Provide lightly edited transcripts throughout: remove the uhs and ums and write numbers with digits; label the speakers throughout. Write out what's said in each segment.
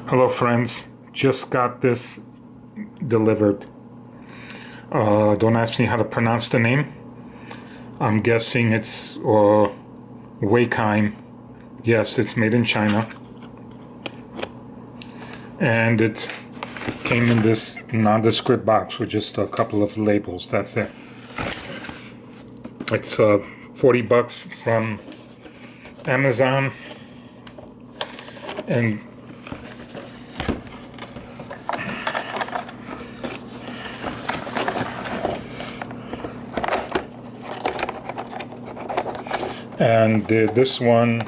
Speaker 1: Hello friends, just got this delivered. Don't ask me how to pronounce the name. I'm guessing it's WAKYME. Yes, it's made in China. And it came in this nondescript box with just a couple of labels, that's it. It's 40 bucks from Amazon. And this one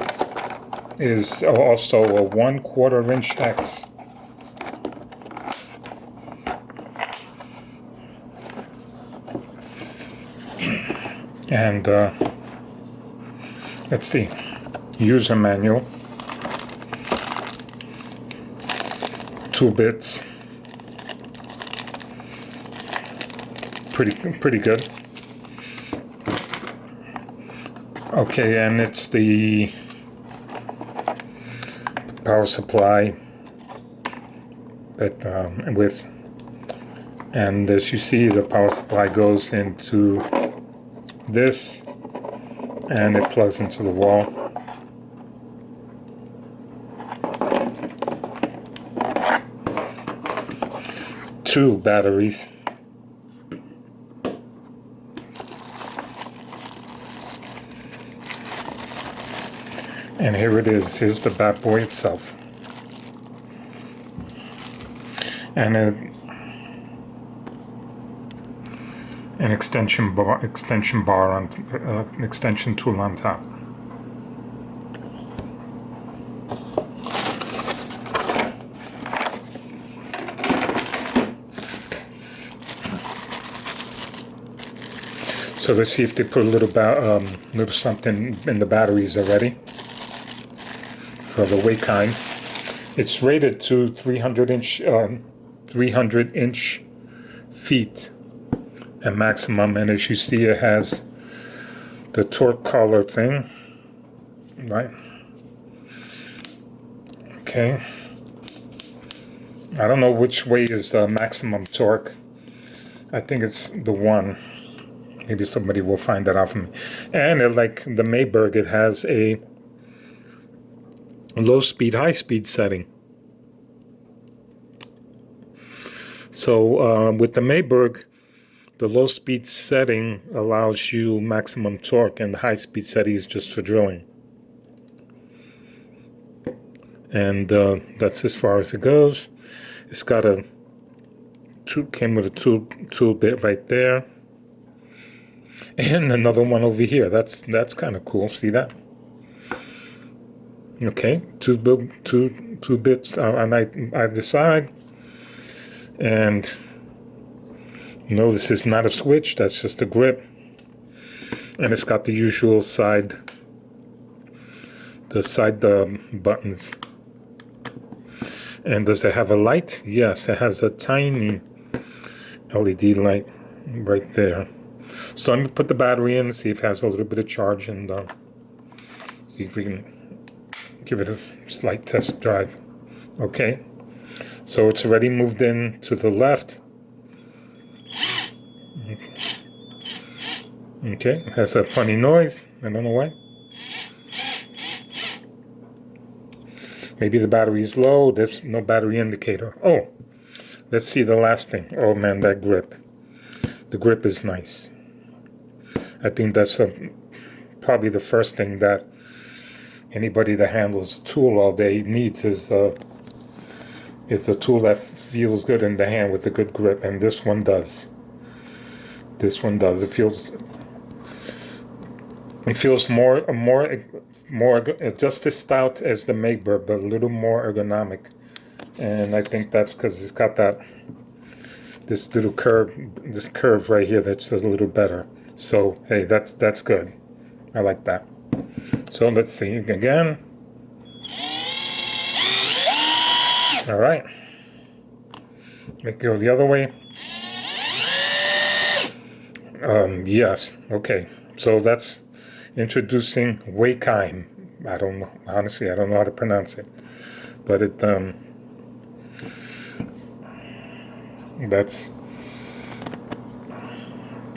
Speaker 1: is also a 1/4 inch X. And let's see, user manual, 2 bits, pretty good. Okay, and it's the power supply that and as you see, the power supply goes into this and it plugs into the wall. Two batteries. And here it is. Here's the bad boy itself. And an extension bar on an extension tool on top. So let's see if they put a little something in the batteries already for the WAKYME. It's rated to 300 inch feet at maximum, and as you see, it has the torque collar thing, right? Okay. I don't know which way is the maximum torque. I think it's the 1. Maybe somebody will find that out for me. And like the Mayberg, it has a low speed, high speed setting. So with the Mayberg, the low speed setting allows you maximum torque, and the high speed setting is just for drilling. And that's as far as it goes. It's got came with a tool bit right there. And another one over here. That's kind of cool. See that? Okay, two bits on either side. And no, this is not a switch, that's just a grip. And it's got the usual side buttons. And does it have a light? Yes, it has a tiny LED light right there. So I'm going to put the battery in, see if it has a little bit of charge, and see if we can give it a slight test drive. Okay, so it's already moved in to the left. Okay, it has a funny noise. I don't know why. Maybe the battery is low. There's no battery indicator. Oh, let's see the last thing. Oh man, that grip. The grip is nice. I think that's probably the first thing that anybody that handles a tool all day needs is a tool that feels good in the hand with a good grip, and this one does. This one does. It feels more just as stout as the Mayberg, but a little more ergonomic. And I think that's because it's got this curve right here that's a little better. So hey, that's good. I like that. So let's see again. All right. Make it go the other way. Yes. Okay. So that's introducing WAKYME. I don't know. Honestly, I don't know how to pronounce it, but it It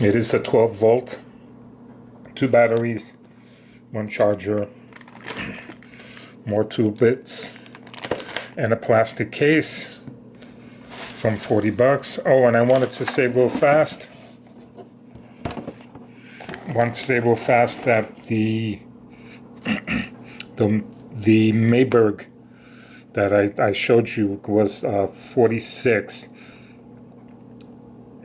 Speaker 1: is a 12 volt, 2 batteries, 1 charger, more tool bits, and a plastic case from 40 bucks. Oh, and I wanted to say real fast, that the Mayberg that I showed you was 46,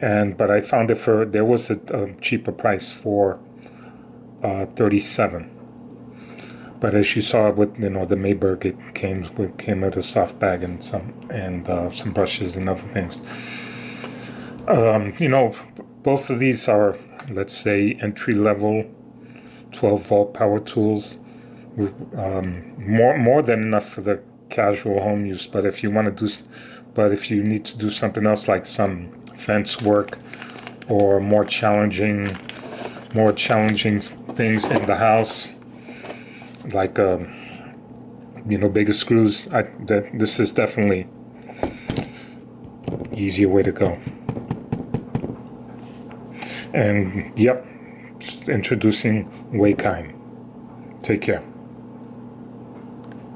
Speaker 1: but I found it there was a cheaper price for 37. But as you saw with the Mayberg, it came with a soft bag and some brushes and other things. Both of these are, let's say, entry-level 12-volt power tools. More than enough for the casual home use. But if you need to do something else, like some fence work or more challenging things in the house, like bigger screws, this is definitely easier way to go. And yep, introducing WAKYME. Take care.